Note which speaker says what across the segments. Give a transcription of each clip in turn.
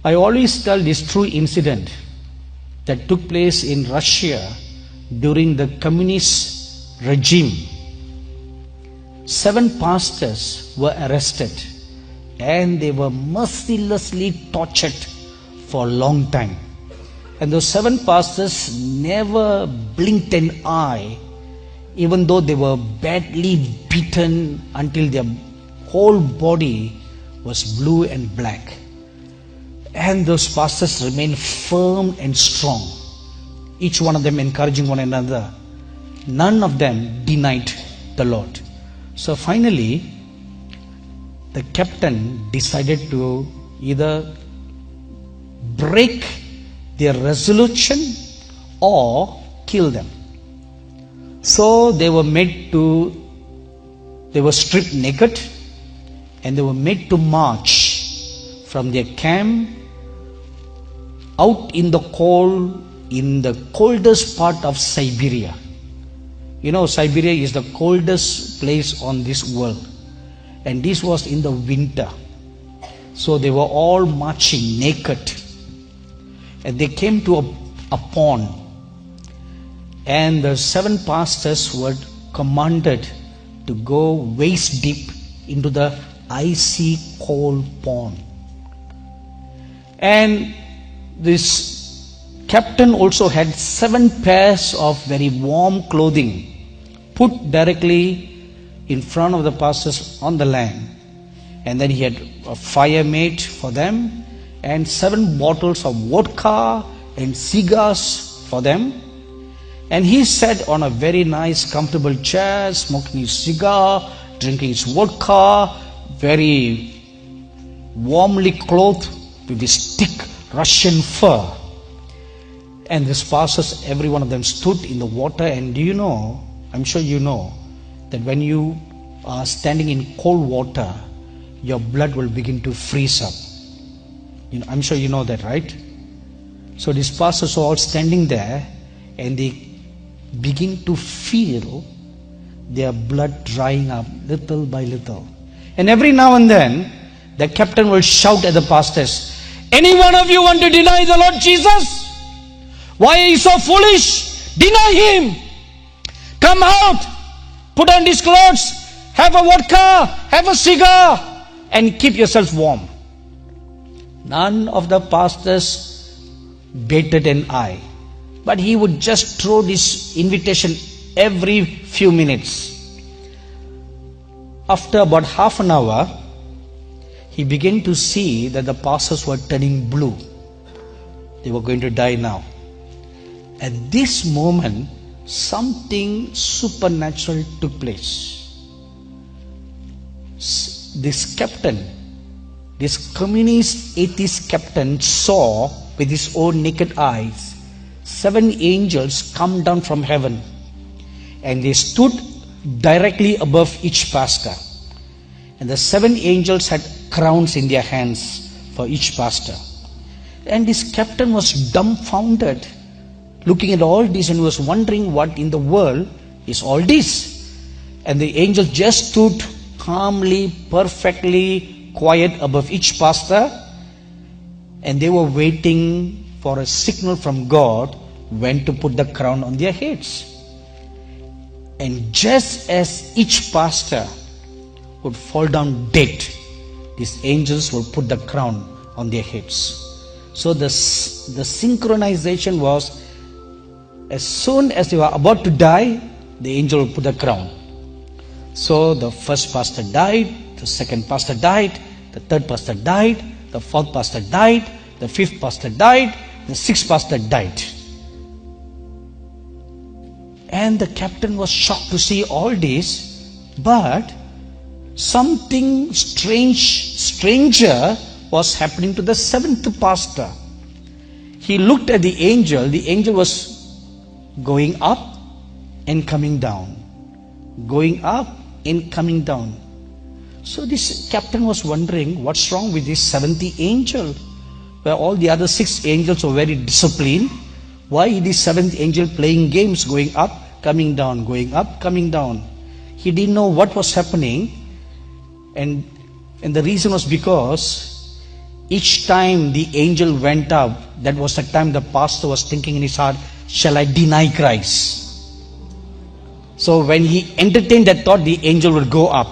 Speaker 1: I always tell this true incident that took place in Russia during the communist regime. 7 pastors were arrested and they were mercilessly tortured for a long time. And those 7 pastors never blinked an eye, even though they were badly beaten until their whole body was blue and black. And those pastors remained firm and strong, each one of them encouraging one another. None of them denied the Lord. So finally, the captain decided to either break their resolution or kill them. So they were stripped naked and they were made to march from their camp out in the cold, in the coldest part of Siberia. You know, Siberia is the coldest place on this world. And this was in the winter. So they were all marching naked. And they came to a pond. And the 7 pastors were commanded to go waist deep into the icy cold pond. And this captain also had 7 pairs of very warm clothing put directly in front of the pastors on the land. And then he had a fire made for them and 7 bottles of vodka and cigars for them. And he sat on a very nice comfortable chair, smoking his cigar, drinking his vodka, very warmly clothed with his thick Russian fur. And these pastors, every one of them stood in the water. And do you know, I'm sure you know, that when you are standing in cold water, your blood will begin to freeze up. You know, I'm sure you know that, right? So these pastors are all standing there and they begin to feel their blood drying up little by little. And every now and then, the captain will shout at the pastors, "Any one of you want to deny the Lord Jesus? Why are you so foolish? Deny him. Come out, put on these clothes, have a vodka, have a cigar, and keep yourselves warm." None of the pastors batted an eye, but he would just throw this invitation every few minutes. After about half an hour, he began to see that the pastors were turning blue. They were going to die now. At this moment, something supernatural took place. This captain, this communist atheist captain, saw with his own naked eyes 7 angels come down from heaven, and they stood directly above each pastor. And the 7 angels had crowns in their hands for each pastor. And this captain was dumbfounded, looking at all this, and was wondering what in the world is all this. And the angels just stood calmly, perfectly quiet above each pastor, and they were waiting for a signal from God when to put the crown on their heads. And just as each pastor would fall down dead, these angels will put the crown on their heads. So the synchronization was, as soon as they were about to die, the angel will put the crown. So the first pastor died, the second pastor died, the third pastor died, the fourth pastor died, the fifth pastor died, the sixth pastor died. And the captain was shocked to see all this, but something stranger was happening to the 7th pastor. He looked at the angel was going up and coming down, going up and coming down. So this captain was wondering, what's wrong with this 7th angel? Where all the other 6 angels were very disciplined. Why is this 7th angel playing games, going up, coming down, going up, coming down? He didn't know what was happening. And the reason was because Each time the angel went up, that was the time the pastor was thinking in his heart, shall I deny Christ? So when he entertained that thought, the angel would go up.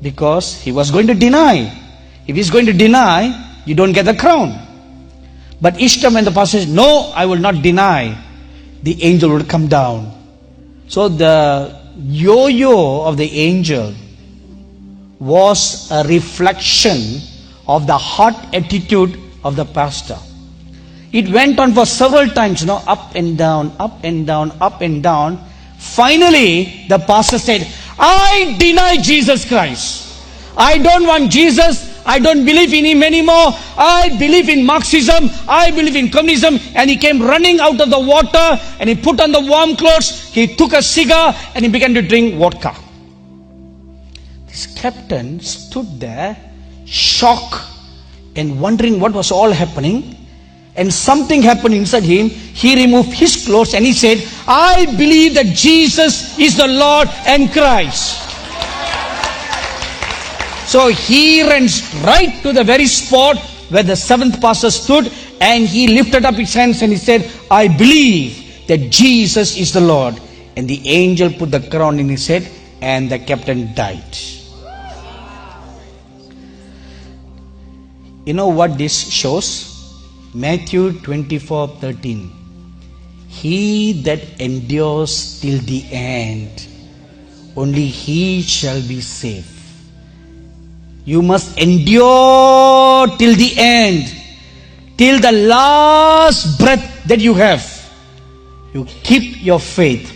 Speaker 1: Because he was going to deny. If he's going to deny, you don't get the crown. But each time when the pastor says, no, I will not deny, the angel would come down. So the yo-yo of the angel was a reflection of the heart attitude of the pastor. It went on for several times, up and down, up and down, up and down. Finally, the pastor said, I deny Jesus Christ. I don't want Jesus. I don't believe in him anymore. I believe in Marxism. I believe in communism. And he came running out of the water and he put on the warm clothes. He took a cigar and he began to drink vodka. This captain stood there, shocked and wondering what was all happening. And something happened inside him. He removed his clothes and he said, I believe that Jesus is the Lord and Christ. So he ran right to the very spot where the seventh pastor stood, and he lifted up his hands and he said, I believe that Jesus is the Lord. And the angel put the crown in his head and the captain died. You know what this shows? Matthew 24:13. He that endures till the end, only he shall be saved. You must endure till the end, till the last breath that you have. You keep your faith.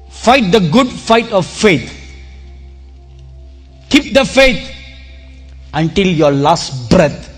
Speaker 1: Fight the good fight of faith. Keep the faith until your last breath.